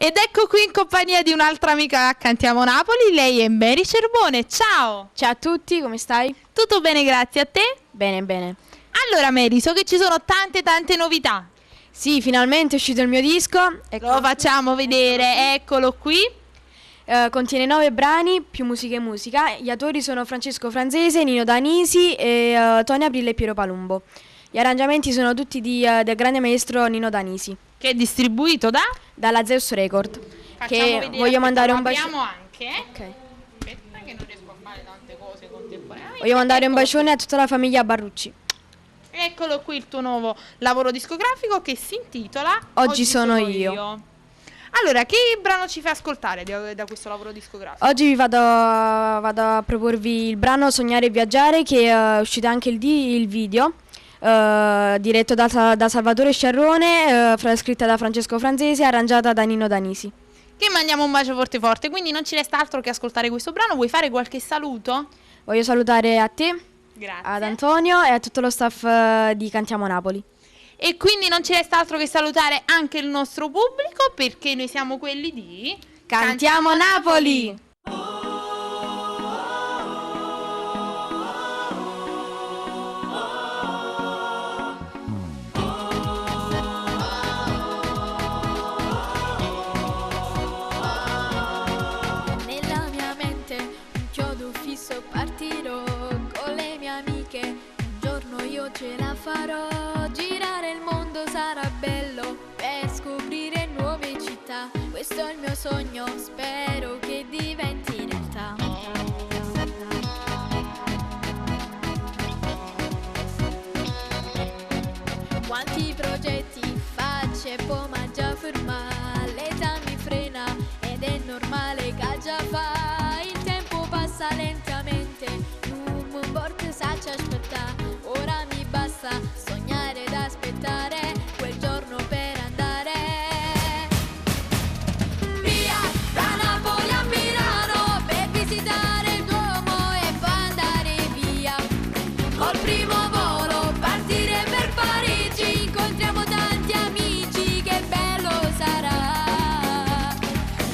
Ed ecco qui in compagnia di un'altra amica a Cantiamo Napoli, lei è Mary Cerbone. Ciao! Ciao a tutti, come stai? Tutto bene, grazie a te? Bene, bene. Allora Mary, so che ci sono tante novità. Sì, finalmente è uscito il mio disco. Lo facciamo vedere, eccolo qui. Contiene 9 brani, più musica e musica. Gli autori sono Francesco Franzese, Nino Danisi e Tony Aprile e Piero Palumbo. Gli arrangiamenti sono tutti del grande maestro Nino Danisi. Che è distribuito dalla Zeus Record. Facciamo vedere, voglio mandare un bacio. Abbiamo anche. Ok. Aspetta che non riesco a fare tante cose contemporaneamente. Voglio mandare un bacione a tutta la famiglia Barrucci. Eccolo qui il tuo nuovo lavoro discografico che si intitola Oggi sono io. Allora, che brano ci fai ascoltare da questo lavoro discografico? Oggi vi vado a proporvi il brano Sognare e Viaggiare, che è uscito anche il video, diretto da Salvatore Sciarrone, scritta da Francesco Franzese e arrangiata da Nino Danisi. Che mandiamo un bacio forte, quindi non ci resta altro che ascoltare questo brano. Vuoi fare qualche saluto? Voglio salutare a te, grazie, ad Antonio e a tutto lo staff di Cantiamo Napoli. E quindi non ci resta altro che salutare anche il nostro pubblico, perché noi siamo quelli di Cantiamo Napoli! Nella mia mente un chiodo fisso, partirò con le mie amiche. Un giorno io ce la farò. Girare il mondo sarà bello per scoprire nuove città. Questo è il mio sogno, spero che diventi realtà. Quanti progetti faccio e poi ma già ferma. L'età mi frena ed è normale che già fa. Il tempo passa lentamente, non mi importa se ci aspetta. Ora mi basta sognare ed aspettare quel giorno per andare via da Napoli a Milano per visitare il Duomo e poi andare via col primo volo, partire per Parigi. Incontriamo tanti amici, che bello sarà.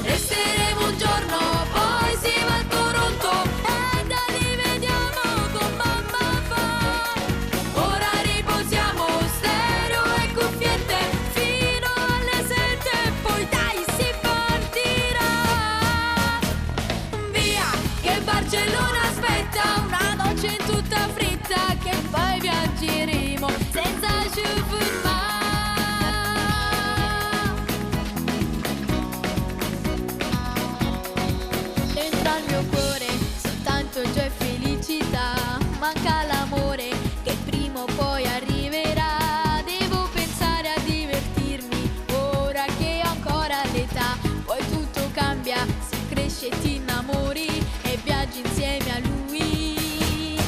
Resteremo un giorno, poi si va a Toronto e da lì vediamo con mamma fa. Ora riposiamo, stereo e cuffiette fino alle 7, poi dai si partirà via, che Barcellona aspetta. Una noce in tutta fritta, che poi viaggeremo senza fermare. Dentro al mio cuore soltanto gioia e felicità. Manca l'amore che prima o poi arriverà. Devo pensare a divertirmi ora che ho ancora l'età. Poi tutto cambia, si cresce e ti innamori e viaggi insieme a lui.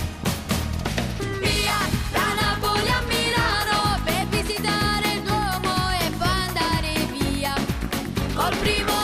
Via da Napoli a Milano per visitare il Duomo e poi andare via col primo